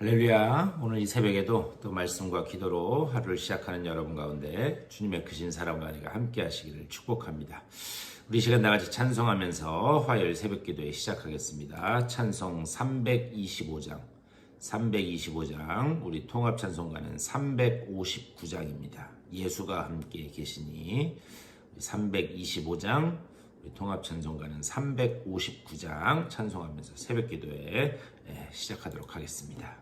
할렐루야. 오늘 이 새벽에도 또 말씀과 기도로 하루를 시작하는 여러분 가운데 주님의 크신 사랑과 은혜가 함께 하시기를 축복합니다. 우리 시간 나같이 찬송하면서 화요일 새벽 기도에 시작하겠습니다. 찬송 325장 우리 통합 찬송가는 359장입니다. 예수가 함께 계시니 325장 우리 통합 찬송가는 359장 찬송하면서 새벽 기도에 시작하도록 하겠습니다.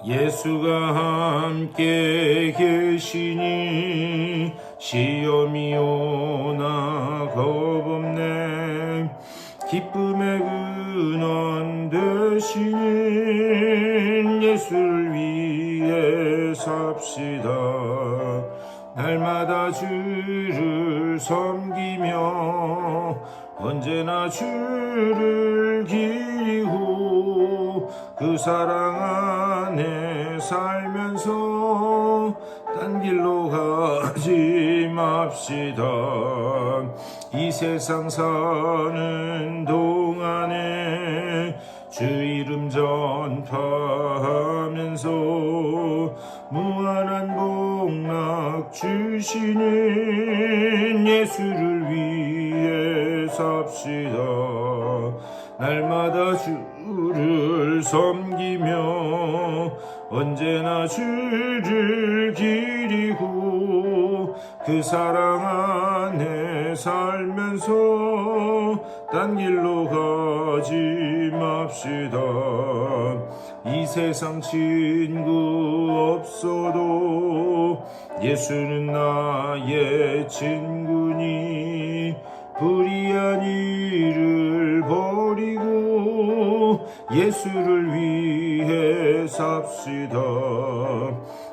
예수가 함께 계시니 시험이 오나 겁없네. 기쁨의 근원 되시는 예수를 위해 삽시다. 날마다 주를 섬기며 언제나 주를 기리고 그 사랑 안에 살면서 딴 길로 가지 맙시다. 이 세상 사는 동안에 주 이름 전파하면서 무한한 복락 주시는 예수를 위해 삽시다. 날마다 주를 섬기며 언제나 주를 기리고 그 사랑 안에 살면서 딴 길로 가지 맙시다. 이 세상 친구 없어도 예수는 나의 친구니 불의한 일을 버리고 예수를 위해 삽시다.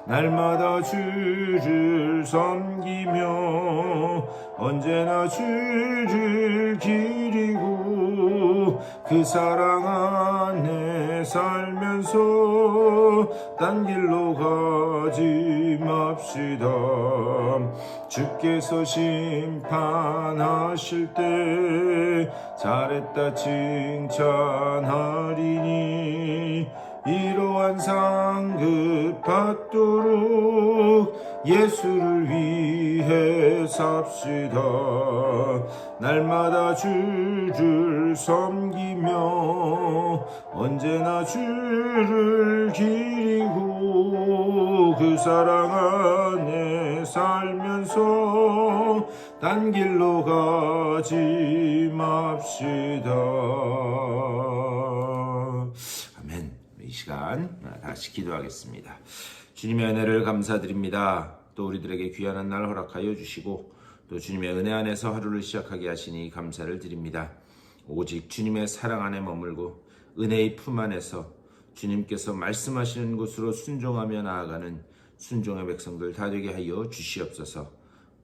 날마다 주를 섬기며 언제나 주를 기리고 그 사랑 안에 살면서 딴 길로 가지 맙시다. 주께서 심판하실 때 잘했다 칭찬하리니 이러한 상급 받도록 예수를 위해 삽시다. 날마다 주를 섬기며 언제나 주를 기리고 그 사랑 안에 살면서 딴 길로 가지 맙시다. 아멘. 이 시간 다시 기도하겠습니다. 주님의 은혜를 감사드립니다. 또 우리들에게 귀한 날 허락하여 주시고 또 주님의 은혜 안에서 하루를 시작하게 하시니 감사를 드립니다. 오직 주님의 사랑 안에 머물고 은혜의 품 안에서 주님께서 말씀하시는 곳으로 순종하며 나아가는 순종의 백성들 다 되게 하여 주시옵소서.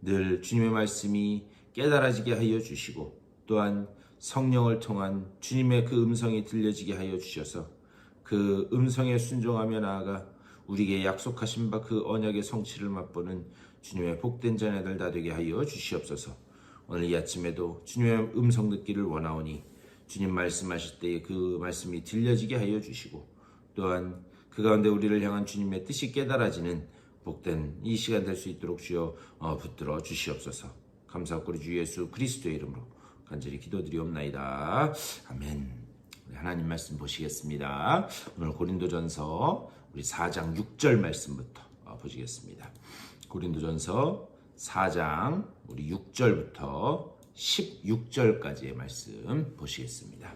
늘 주님의 말씀이 깨달아지게 하여 주시고 또한 성령을 통한 주님의 그 음성이 들려지게 하여 주셔서 그 음성에 순종하며 나아가 우리에게 약속하신 바 그 언약의 성취를 맛보는 주님의 복된 자녀들 다 되게 하여 주시옵소서. 오늘 이 아침에도 주님의 음성 듣기를 원하오니 주님 말씀하실 때에 그 말씀이 들려지게 하여 주시고 또한 그 가운데 우리를 향한 주님의 뜻이 깨달아지는 복된 이 시간 될 수 있도록 주여 붙들어 주시옵소서. 감사하고 우리 주 예수 그리스도의 이름으로 간절히 기도드리옵나이다. 아멘. 하나님 말씀 보시겠습니다. 오늘 고린도전서 우리 4장 6절 말씀부터 보시겠습니다. 고린도전서 4장 우리 6절부터 16절까지의 말씀 보시겠습니다.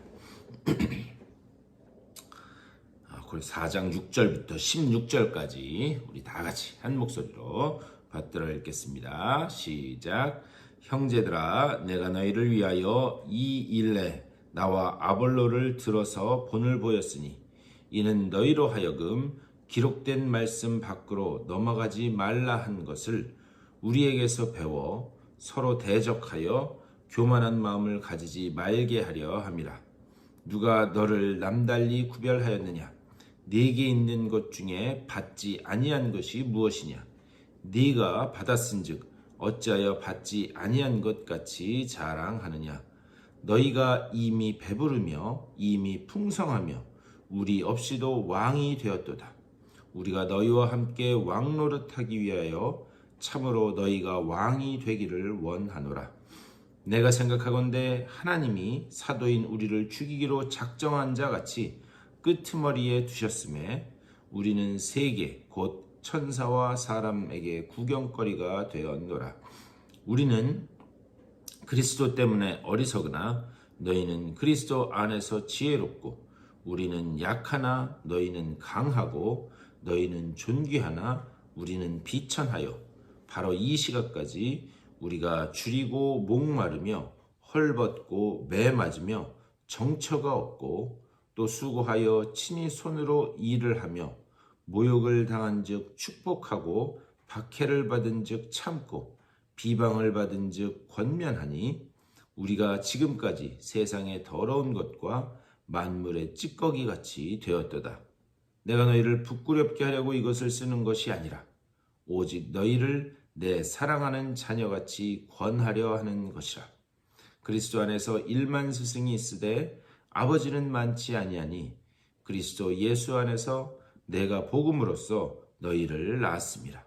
4장 6절부터 16절까지 우리 다 같이 한 목소리로 받들어 읽겠습니다. 시작. 형제들아, 내가 너희를 위하여 이 일에 나와 아볼로를 들어서 본을 보였으니 이는 너희로 하여금 기록된 말씀 밖으로 넘어가지 말라 한 것을 우리에게서 배워 서로 대적하여 교만한 마음을 가지지 말게 하려 함이라. 누가 너를 남달리 구별하였느냐? 네게 있는 것 중에 받지 아니한 것이 무엇이냐? 네가 받았은즉 어찌하여 받지 아니한 것 같이 자랑하느냐. 너희가 이미 배부르며 이미 풍성하며 우리 없이도 왕이 되었도다. 우리가 너희와 함께 왕노릇하기 위하여 참으로 너희가 왕이 되기를 원하노라. 내가 생각하건대 하나님이 사도인 우리를 죽이기로 작정한 자 같이 끄트머리에 두셨음에 우리는 세계 곧 천사와 사람에게 구경거리가 되었노라. 우리는 그리스도 때문에 어리석으나 너희는 그리스도 안에서 지혜롭고 우리는 약하나 너희는 강하고 너희는 존귀하나 우리는 비천하여 바로 이 시각까지 우리가 줄이고 목마르며 헐벗고 매 맞으며 정처가 없고 또 수고하여 친히 손으로 일을 하며 모욕을 당한즉 축복하고 박해를 받은즉 참고 비방을 받은즉 권면하니 우리가 지금까지 세상의 더러운 것과 만물의 찌꺼기 같이 되었도다. 내가 너희를 부끄럽게 하려고 이것을 쓰는 것이 아니라 오직 너희를 내 사랑하는 자녀같이 권하려 하는 것이라. 그리스도 안에서 1만 스승이 있으되 아버지는 많지 아니하니 그리스도 예수 안에서 내가 복음으로써 너희를 낳았습니다.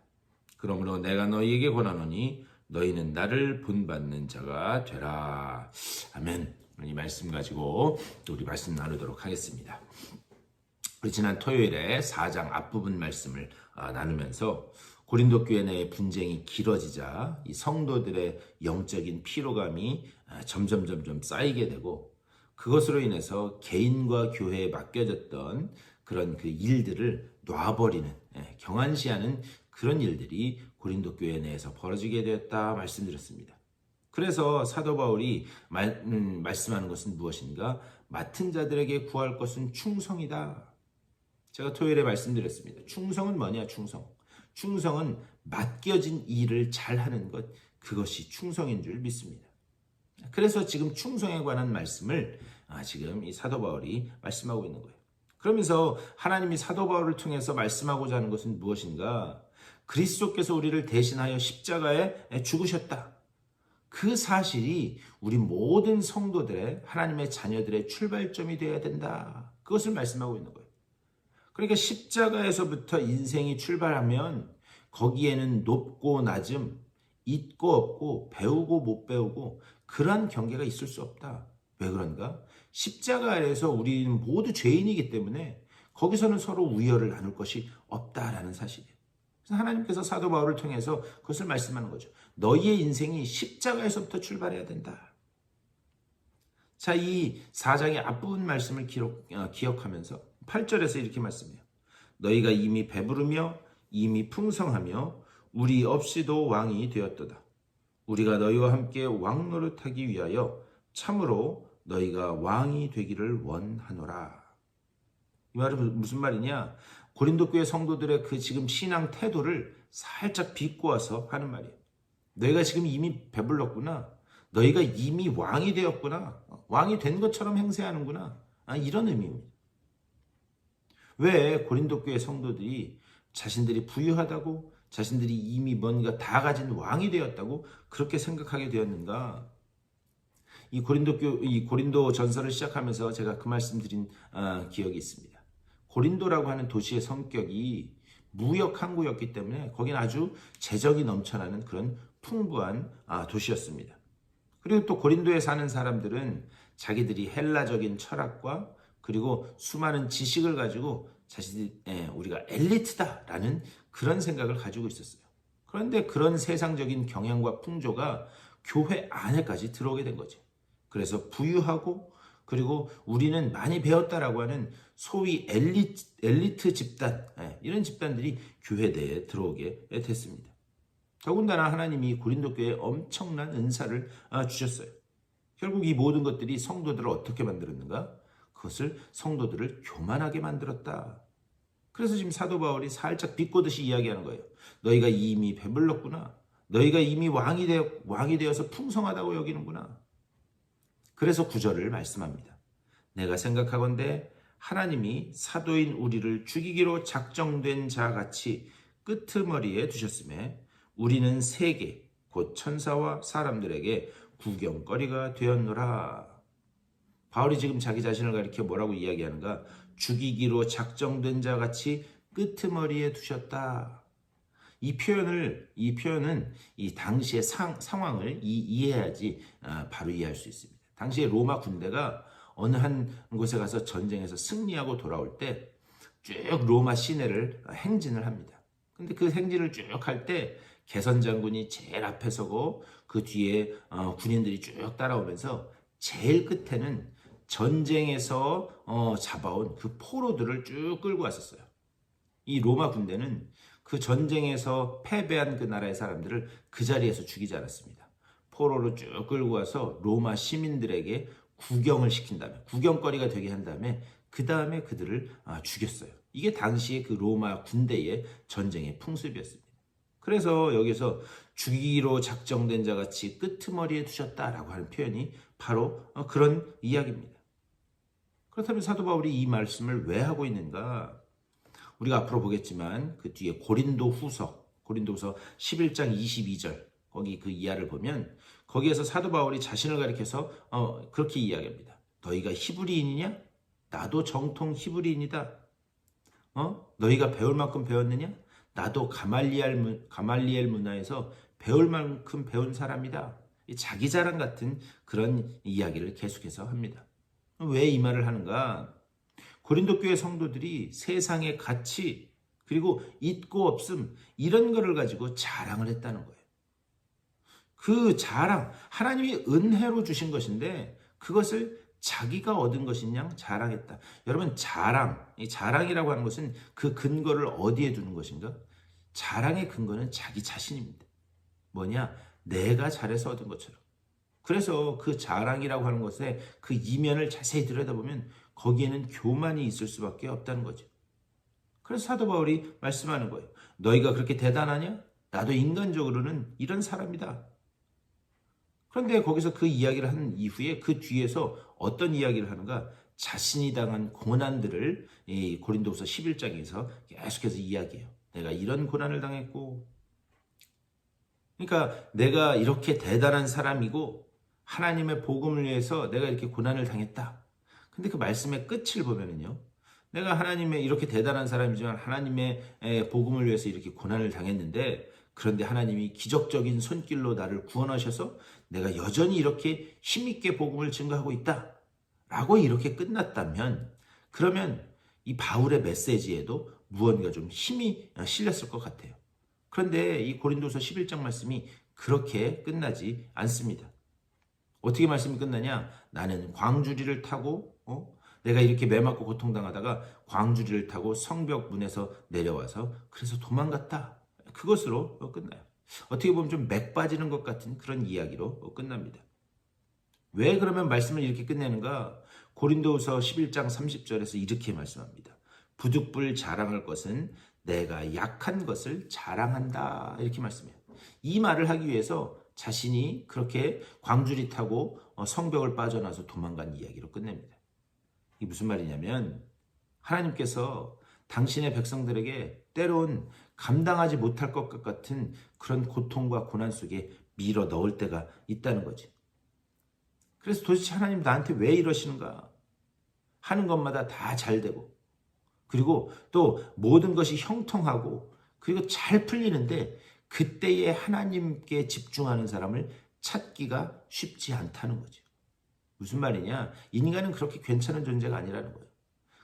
그러므로 내가 너희에게 권하노니 너희는 나를 본받는 자가 되라. 아멘. 이 말씀 가지고 또 우리 말씀 나누도록 하겠습니다. 우리 지난 토요일에 4장 앞부분 말씀을 나누면서 고린도 교회 내의 분쟁이 길어지자 이 성도들의 영적인 피로감이 점점 쌓이게 되고 그것으로 인해서 개인과 교회에 맡겨졌던 그런 그 일들을 놔버리는 경한시하는 그런 일들이 고린도 교회 내에서 벌어지게 되었다 말씀드렸습니다. 그래서 사도 바울이 말씀하는 것은 무엇인가? 맡은 자들에게 구할 것은 충성이다. 제가 토요일에 말씀드렸습니다. 충성은 뭐냐? 충성은 맡겨진 일을 잘하는 것, 그것이 충성인 줄 믿습니다. 그래서 지금 충성에 관한 말씀을 지금 이 사도 바울이 말씀하고 있는 거예요. 그러면서 하나님이 사도 바울을 통해서 말씀하고자 하는 것은 무엇인가? 그리스도께서 우리를 대신하여 십자가에 죽으셨다. 그 사실이 우리 모든 성도들의 하나님의 자녀들의 출발점이 되어야 된다. 그것을 말씀하고 있는 거예요. 그러니까 십자가에서부터 인생이 출발하면 거기에는 높고 낮음, 있고 없고 배우고 못 배우고 그러한 경계가 있을 수 없다. 왜 그런가? 십자가 아래에서 우리는 모두 죄인이기 때문에 거기서는 서로 우열을 나눌 것이 없다라는 사실이에요. 그래서 하나님께서 사도 바울을 통해서 그것을 말씀하는 거죠. 너희의 인생이 십자가에서부터 출발해야 된다. 자, 이 4장의 앞부분 말씀을 기억하면서 8절에서 이렇게 말씀해요. 너희가 이미 배부르며 이미 풍성하며 우리 없이도 왕이 되었도다. 우리가 너희와 함께 왕노릇하기 위하여 참으로 너희가 왕이 되기를 원하노라. 이 말은 무슨 말이냐? 고린도 교회 성도들의 그 지금 신앙 태도를 살짝 비꼬아서 하는 말이에요. 너희가 지금 이미 배불렀구나. 너희가 이미 왕이 되었구나. 왕이 된 것처럼 행세하는구나. 이런 의미입니다. 왜 고린도 교회 성도들이 자신들이 부유하다고, 자신들이 이미 뭔가 다 가진 왕이 되었다고 그렇게 생각하게 되었는가? 이 고린도 전서를 시작하면서 제가 그 말씀드린 기억이 있습니다. 고린도라고 하는 도시의 성격이 무역 항구였기 때문에 거기는 아주 재적이 넘쳐나는 그런 풍부한 도시였습니다. 그리고 또 고린도에 사는 사람들은 자기들이 헬라적인 철학과 그리고 수많은 지식을 가지고 자신들이 우리가 엘리트다라는 그런 생각을 가지고 있었어요. 그런데 그런 세상적인 경향과 풍조가 교회 안에까지 들어오게 된 거죠. 그래서 부유하고 그리고 우리는 많이 배웠다라고 하는 소위 엘리트 집단, 이런 집단들이 교회 내에 들어오게 됐습니다. 더군다나 하나님이 고린도 교회에 엄청난 은사를 주셨어요. 결국 이 모든 것들이 성도들을 어떻게 만들었는가? 그것을 성도들을 교만하게 만들었다. 그래서 지금 사도 바울이 살짝 비꼬듯이 이야기하는 거예요. 너희가 이미 배불렀구나. 너희가 이미 왕이 되어서 풍성하다고 여기는구나. 그래서 9절을 말씀합니다. 내가 생각하건대 하나님이 사도인 우리를 죽이기로 작정된 자 같이 끄트머리에 두셨음에 우리는 세계 곧 천사와 사람들에게 구경거리가 되었노라. 바울이 지금 자기 자신을 가리켜 뭐라고 이야기하는가? 죽이기로 작정된 자 같이 끄트머리에 두셨다. 이 표현은 이 당시의 상황을 이해해야지 바로 이해할 수 있습니다. 당시에 로마 군대가 어느 한 곳에 가서 전쟁에서 승리하고 돌아올 때 쭉 로마 시내를 행진을 합니다. 근데 그 행진을 쭉 할 때 개선 장군이 제일 앞에 서고 그 뒤에 군인들이 쭉 따라오면서 제일 끝에는 전쟁에서 잡아온 그 포로들을 쭉 끌고 왔었어요. 이 로마 군대는 그 전쟁에서 패배한 그 나라의 사람들을 그 자리에서 죽이지 않았습니다. 포로로 쭉 끌고 와서 로마 시민들에게 구경을 시킨 다음에, 구경거리가 되게 한 다음에 그 다음에 그들을 죽였어요. 이게 당시의 그 로마 군대의 전쟁의 풍습이었습니다. 그래서 여기서 죽이기로 작정된 자 같이 끄트머리에 두셨다라고 하는 표현이 바로 그런 이야기입니다. 그렇다면 사도 바울이 이 말씀을 왜 하고 있는가? 우리가 앞으로 보겠지만 그 뒤에 고린도후서 11장 22절 거기 그 이하를 보면 거기에서 사도 바울이 자신을 가리켜서 그렇게 이야기합니다. 너희가 히브리인이냐? 나도 정통 히브리인이다. 너희가 배울 만큼 배웠느냐? 나도 가말리엘 문화에서 배울 만큼 배운 사람이다. 자기 자랑 같은 그런 이야기를 계속해서 합니다. 왜 이 말을 하는가? 고린도 교회 성도들이 세상의 가치 그리고 있고 없음 이런 거를 가지고 자랑을 했다는 거예요. 그 자랑, 하나님이 은혜로 주신 것인데 그것을 자기가 얻은 것인 양 자랑했다. 여러분 이 자랑이라고 하는 것은 그 근거를 어디에 두는 것인가? 자랑의 근거는 자기 자신입니다. 뭐냐? 내가 잘해서 얻은 것처럼. 그래서 그 자랑이라고 하는 것에 그 이면을 자세히 들여다보면 거기에는 교만이 있을 수밖에 없다는 거죠. 그래서 사도 바울이 말씀하는 거예요. 너희가 그렇게 대단하냐? 나도 인간적으로는 이런 사람이다. 그런데 거기서 그 이야기를 한 이후에 그 뒤에서 어떤 이야기를 하는가? 자신이 당한 고난들을 이 고린도후서 11장에서 계속해서 이야기해요. 내가 이런 고난을 당했고, 그러니까 내가 이렇게 대단한 사람이고 하나님의 복음을 위해서 내가 이렇게 고난을 당했다. 근데 그 말씀의 끝을 보면은요, 내가 하나님의 이렇게 대단한 사람이지만 하나님의 복음을 위해서 이렇게 고난을 당했는데, 그런데 하나님이 기적적인 손길로 나를 구원하셔서 내가 여전히 이렇게 힘있게 복음을 증거하고 있다 라고 이렇게 끝났다면, 그러면 이 바울의 메시지에도 무언가 좀 힘이 실렸을 것 같아요. 그런데 이 고린도서 11장 말씀이 그렇게 끝나지 않습니다. 어떻게 말씀이 끝나냐? 나는 광주리를 타고 내가 이렇게 매맞고 고통당하다가 광주리를 타고 성벽 문에서 내려와서 그래서 도망갔다. 그것으로 끝나요. 어떻게 보면 좀 맥 빠지는 것 같은 그런 이야기로 끝납니다. 왜 그러면 말씀을 이렇게 끝내는가? 고린도후서 11장 30절에서 이렇게 말씀합니다. 부득불 자랑할 것은 내가 약한 것을 자랑한다. 이렇게 말씀해요. 이 말을 하기 위해서 자신이 그렇게 광주리 타고 성벽을 빠져나와서 도망간 이야기로 끝냅니다. 이게 무슨 말이냐면 하나님께서 당신의 백성들에게 때론 감당하지 못할 것 같은 그런 고통과 고난 속에 밀어 넣을 때가 있다는 거지. 그래서 도대체 하나님 나한테 왜 이러시는가? 하는 것마다 다 잘 되고 그리고 또 모든 것이 형통하고 그리고 잘 풀리는데 그때에 하나님께 집중하는 사람을 찾기가 쉽지 않다는 거죠. 무슨 말이냐? 인간은 그렇게 괜찮은 존재가 아니라는 거예요.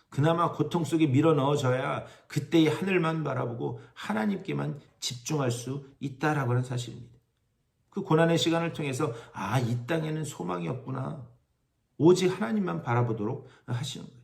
그나마 고통 속에 밀어 넣어져야 그때의 하늘만 바라보고 하나님께만 집중할 수 있다라고 하는 사실입니다. 그 고난의 시간을 통해서 이 땅에는 소망이 없구나. 오직 하나님만 바라보도록 하시는 거예요.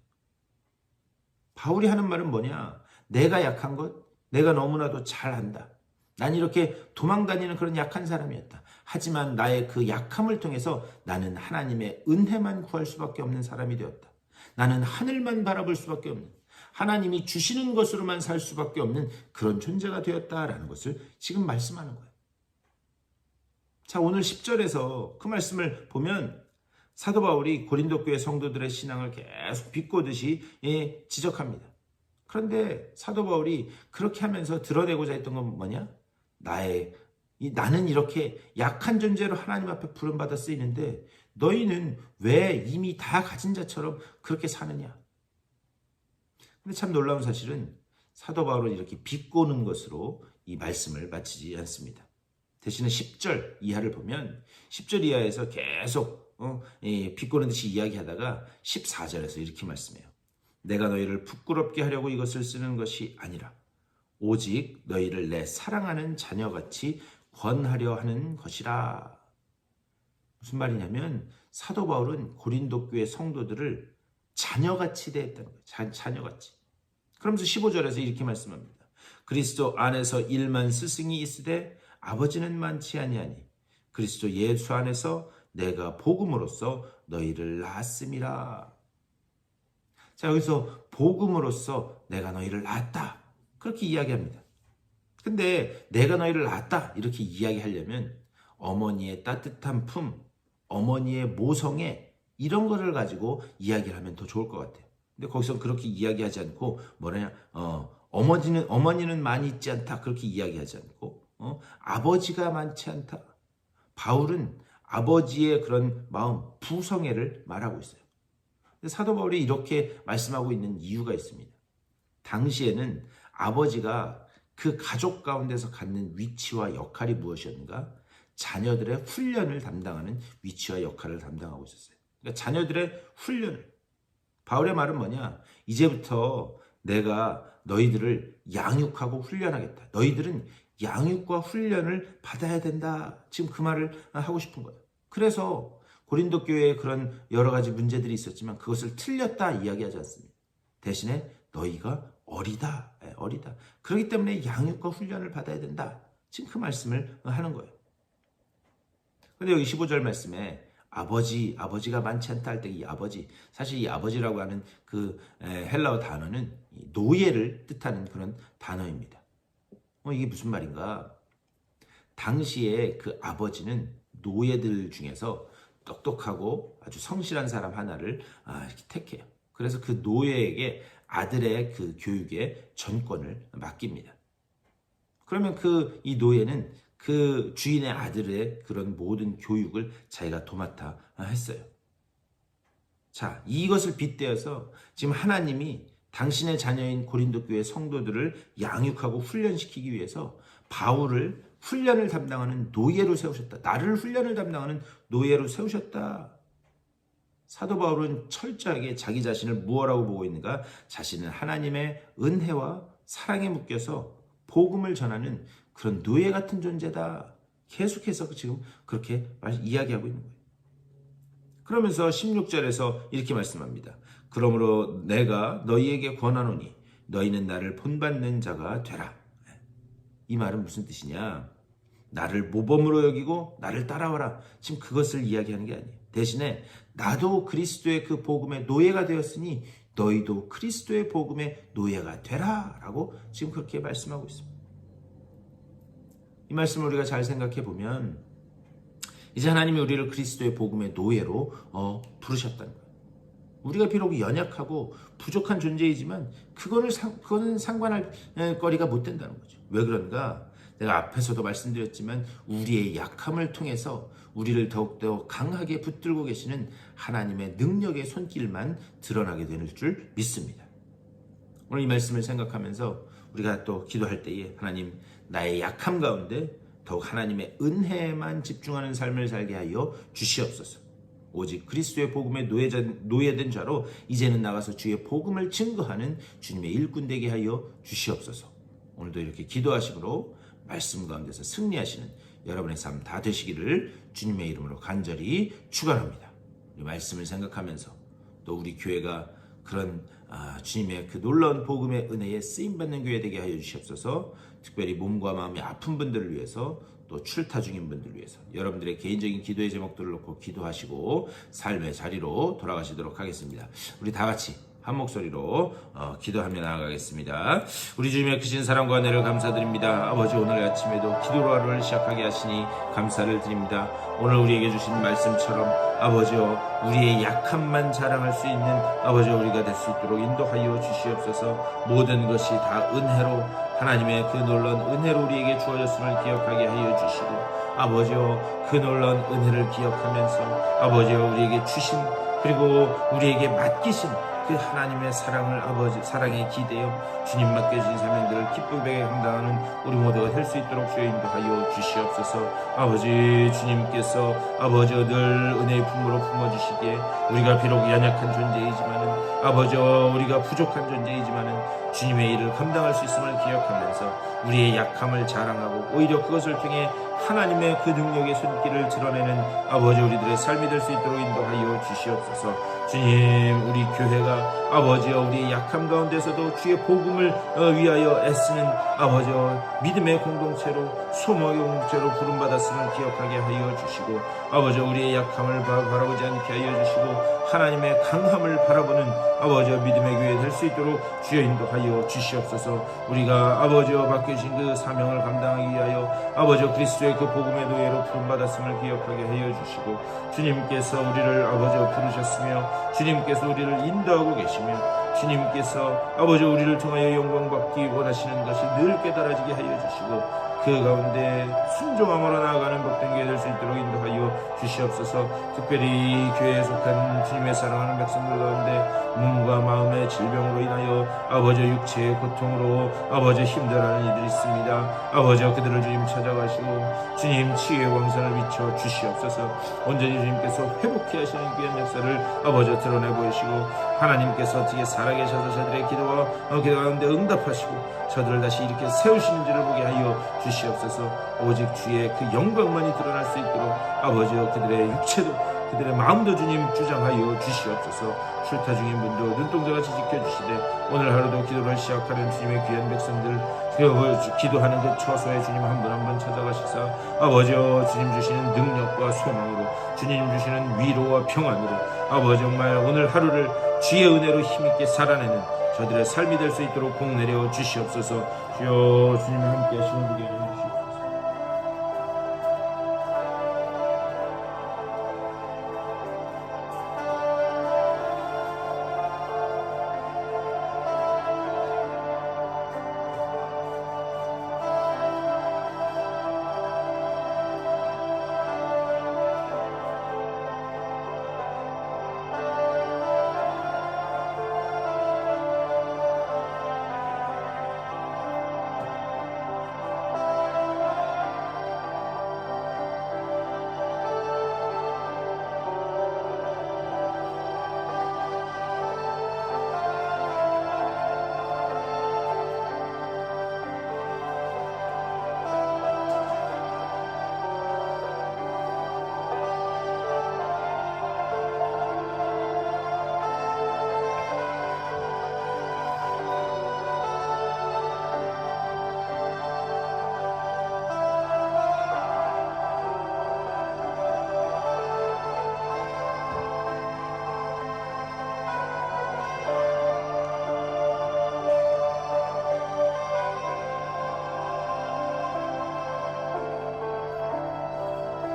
바울이 하는 말은 뭐냐? 내가 약한 것, 내가 너무나도 잘한다. 난 이렇게 도망다니는 그런 약한 사람이었다. 하지만 나의 그 약함을 통해서 나는 하나님의 은혜만 구할 수밖에 없는 사람이 되었다. 나는 하늘만 바라볼 수밖에 없는, 하나님이 주시는 것으로만 살 수밖에 없는 그런 존재가 되었다라는 것을 지금 말씀하는 거예요. 자, 오늘 10절에서 그 말씀을 보면 사도 바울이 고린도 교회 성도들의 신앙을 계속 비꼬듯이 지적합니다. 그런데 사도 바울이 그렇게 하면서 드러내고자 했던 건 뭐냐? 나의 나는 이렇게 약한 존재로 하나님 앞에 부름받아 쓰이는데 너희는 왜 이미 다 가진 자처럼 그렇게 사느냐? 근데 참 놀라운 사실은 사도 바울은 이렇게 비꼬는 것으로 이 말씀을 마치지 않습니다. 대신에 10절 이하를 보면 10절 이하에서 계속 비꼬는 듯이 이야기하다가 14절에서 이렇게 말씀해요. 내가 너희를 부끄럽게 하려고 이것을 쓰는 것이 아니라 오직 너희를 내 사랑하는 자녀같이 권하려 하는 것이라. 무슨 말이냐면 사도 바울은 고린도 교회 성도들을 자녀같이 대했다는 거예요. 자녀같이. 그러면서 15절에서 이렇게 말씀합니다. 그리스도 안에서 일만 스승이 있으되 아버지는 많지 아니하니 그리스도 예수 안에서 내가 복음으로써 너희를 낳았음이라. 자, 여기서 복음으로써 내가 너희를 낳았다. 그렇게 이야기합니다. 근데 내가 너희를 낳았다 이렇게 이야기하려면 어머니의 따뜻한 품, 어머니의 모성애 이런 거를 가지고 이야기를 하면 더 좋을 것 같아요. 근데 거기서 그렇게 이야기하지 않고 어머니는 많이 있지 않다 그렇게 이야기하지 않고 아버지가 많지 않다. 바울은 아버지의 그런 마음, 부성애를 말하고 있어요. 근데 사도 바울이 이렇게 말씀하고 있는 이유가 있습니다. 당시에는 아버지가 그 가족 가운데서 갖는 위치와 역할이 무엇이었는가? 자녀들의 훈련을 담당하는 위치와 역할을 담당하고 있었어요. 그러니까 자녀들의 훈련을. 바울의 말은 뭐냐? 이제부터 내가 너희들을 양육하고 훈련하겠다. 너희들은 양육과 훈련을 받아야 된다. 지금 그 말을 하고 싶은 거예요. 그래서 고린도 교회에 그런 여러 가지 문제들이 있었지만 그것을 틀렸다 이야기하지 않습니다. 대신에 너희가 어리다. 어리다. 그렇기 때문에 양육과 훈련을 받아야 된다. 지금 그 말씀을 하는 거예요. 근데 여기 15절 말씀에 아버지가 많지 않다 할 때 이 아버지, 사실 이 아버지라고 하는 그 헬라어 단어는 노예를 뜻하는 그런 단어입니다. 이게 무슨 말인가? 당시에 그 아버지는 노예들 중에서 똑똑하고 아주 성실한 사람 하나를 이렇게 택해요. 그래서 그 노예에게 아들의 그 교육에 전권을 맡깁니다. 그러면 이 노예는 그 주인의 아들의 그런 모든 교육을 자기가 도맡아 했어요. 자, 이것을 빗대어서 지금 하나님이 당신의 자녀인 고린도 교회 성도들을 양육하고 훈련시키기 위해서 바울을 훈련을 담당하는 노예로 세우셨다. 나를 훈련을 담당하는 노예로 세우셨다. 사도 바울은 철저하게 자기 자신을 무엇라고 보고 있는가? 자신은 하나님의 은혜와 사랑에 묶여서 복음을 전하는 그런 노예 같은 존재다. 계속해서 지금 그렇게 이야기하고 있는 거예요. 그러면서 16절에서 이렇게 말씀합니다. 그러므로 내가 너희에게 권하노니 너희는 나를 본받는 자가 되라. 이 말은 무슨 뜻이냐? 나를 모범으로 여기고 나를 따라와라. 지금 그것을 이야기하는 게 아니에요. 대신에 나도 그리스도의 그 복음의 노예가 되었으니 너희도 그리스도의 복음의 노예가 되라. 라고 지금 그렇게 말씀하고 있습니다. 이 말씀을 우리가 잘 생각해 보면 이제 하나님이 우리를 그리스도의 복음의 노예로 부르셨다는 거예요. 우리가 비록 연약하고 부족한 존재이지만 그거는 상관할 거리가 못 된다는 거죠. 왜 그런가? 내가 앞에서도 말씀드렸지만 우리의 약함을 통해서 우리를 더욱더 강하게 붙들고 계시는 하나님의 능력의 손길만 드러나게 되는 줄 믿습니다. 오늘 이 말씀을 생각하면서 우리가 또 기도할 때에 하나님 나의 약함 가운데 더욱 하나님의 은혜에만 집중하는 삶을 살게 하여 주시옵소서. 오직 그리스도의 복음에 노예된 자로 이제는 나가서 주의 복음을 증거하는 주님의 일꾼 되게 하여 주시옵소서. 오늘도 이렇게 기도하심으로 말씀 가운데서 승리하시는 여러분의 삶 다 되시기를 주님의 이름으로 간절히 축원합니다. 우리 말씀을 생각하면서 또 우리 교회가 그런 주님의 그 놀라운 복음의 은혜에 쓰임받는 교회 되게 하여 주시옵소서. 특별히 몸과 마음이 아픈 분들을 위해서 또 출타 중인 분들을 위해서 여러분들의 개인적인 기도의 제목들을 놓고 기도하시고 삶의 자리로 돌아가시도록 하겠습니다. 우리 다 같이 한 목소리로 기도하며 나아가겠습니다. 우리 주님의 크신 사랑과 은혜를 감사드립니다. 아버지, 오늘 아침에도 기도로 하루를 시작하게 하시니 감사를 드립니다. 오늘 우리에게 주신 말씀처럼 아버지여, 우리의 약함만 자랑할 수 있는 아버지여, 우리가 될 수 있도록 인도하여 주시옵소서. 모든 것이 다 은혜로, 하나님의 그 놀라운 은혜로 우리에게 주어졌음을 기억하게 하여 주시고, 아버지여, 그 놀라운 은혜를 기억하면서 아버지여, 우리에게 주신, 그리고 우리에게 맡기신 그 하나님의 사랑을, 아버지 사랑에 기대어 주님 맡겨주신 사명들을 기쁘게 감당하는 우리 모두가 될 수 있도록 주여 인도하여 주시옵소서. 아버지, 주님께서 아버지여 늘 은혜의 품으로 품어주시기에 우리가 비록 연약한 존재이지만은, 아버지여 우리가 부족한 존재이지만은 주님의 일을 감당할 수 있음을 기억하면서 우리의 약함을 자랑하고 오히려 그것을 통해 하나님의 그 능력의 손길을 드러내는 아버지 우리들의 삶이 될 수 있도록 인도하여 주시옵소서. 주님, 우리 교회가 아버지여 우리의 약함 가운데서도 주의 복음을 위하여 애쓰는 아버지여 믿음의 공동체로, 소망의 공동체로 부름받았음을 기억하게 하여 주시고, 아버지여 우리의 약함을 바라보지 않게 하여 주시고 하나님의 강함을 바라보는 아버지여 믿음의 교회 될 수 있도록 주여 인도하여 주시옵소서. 우리가 아버지여 맡겨진 그 사명을 감당하기 위하여 아버지여 그리스도의 그 복음의 노예로 부름받았음을 기억하게 하여 주시고, 주님께서 우리를 아버지여 부르셨으며 주님께서 우리를 인도하고 계시며 주님께서 아버지 우리를 통하여 영광 받기 원하시는 것이 늘 깨달아지게 하여 주시고, 그 가운데 순종함으로 나아가는 복된 교회 될 수 있도록 인도하여 주시옵소서. 특별히 교회에 속한 주님의 사랑하는 백성들 가운데 몸과 마음의 질병으로 인하여 아버지 육체의 고통으로 아버지 힘들어하는 이들이 있습니다. 아버지 그들을 주님 찾아가시고 주님 치유의 광선을 비춰 주시옵소서. 온전히 주님께서 회복케 하시는 귀한 역사를 아버지 드러내 보이시고, 하나님께서 어떻게 살아계셔서 저들의 기도 가운데 응답하시고 저들을 다시 이렇게 세우시는지를 보게 하여 주시옵소서. 오직 주의 그 영광만이 드러날 수 있도록 아버지여 그들의 육체도 그들의 마음도 주님 주장하여 주시옵소서. 출타 중인 분도 눈동자같이 지켜주시되 오늘 하루도 기도를 시작하는 주님의 귀한 백성들, 기도하는 그 처소에 주님 한 분 한 분 찾아가시사 아버지여 주님 주시는 능력과 소망으로, 주님 주시는 위로와 평안으로 아버지 정말 오늘 하루를 주의 은혜로 힘있게 살아내는 저들의 삶이 될 수 있도록 복 내려 주시옵소서. 주여, 주님과 함께 하시는 분이 되어 주시옵소서.